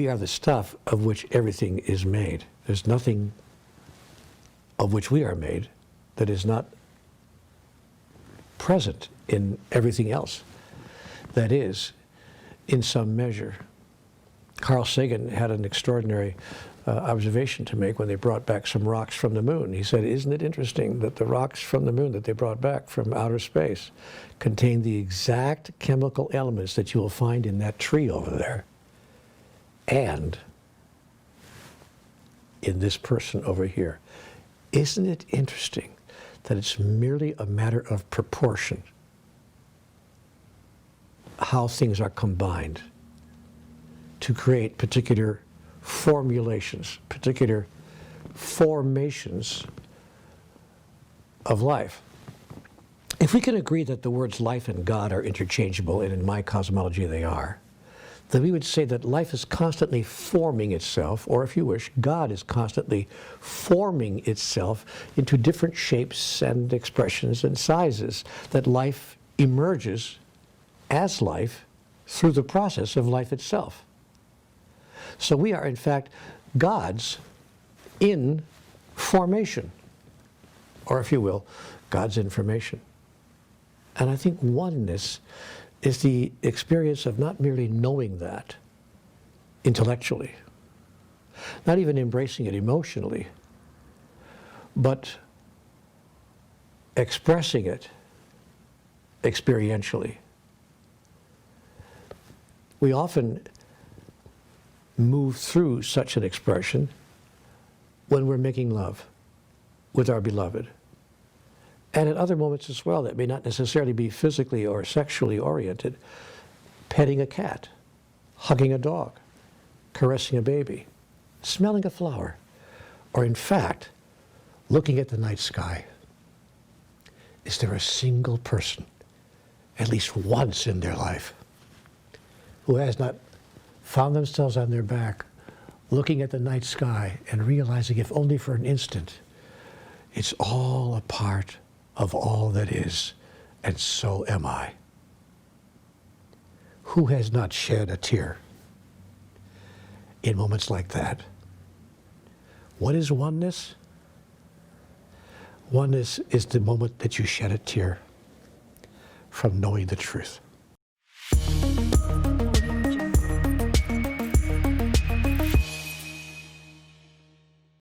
are the stuff of which everything is made. There's nothing of which we are made that is not present in everything else. That is, in some measure. Carl Sagan had an extraordinary observation to make when they brought back some rocks from the moon. He said, isn't it interesting that the rocks from the moon that they brought back from outer space contain the exact chemical elements that you will find in that tree over there and in this person over here. Isn't it interesting that it's merely a matter of proportion, how things are combined to create particular formulations, particular formations of life. If we can agree that the words life and God are interchangeable, and in my cosmology they are, then we would say that life is constantly forming itself, or if you wish, God is constantly forming itself into different shapes and expressions and sizes, that life emerges as life through the process of life itself. So we are, in fact, gods in formation, or if you will, God's information. And I think oneness is the experience of not merely knowing that intellectually, not even embracing it emotionally, but expressing it experientially. We often move through such an expression when we're making love with our beloved. And at other moments as well that may not necessarily be physically or sexually oriented, petting a cat, hugging a dog, caressing a baby, smelling a flower, or in fact, looking at the night sky. Is there a single person, at least once in their life, who has not found themselves on their back, looking at the night sky and realizing, if only for an instant, it's all a part of all that is, and so am I? Who has not shed a tear in moments like that? What is oneness? Oneness is the moment that you shed a tear from knowing the truth.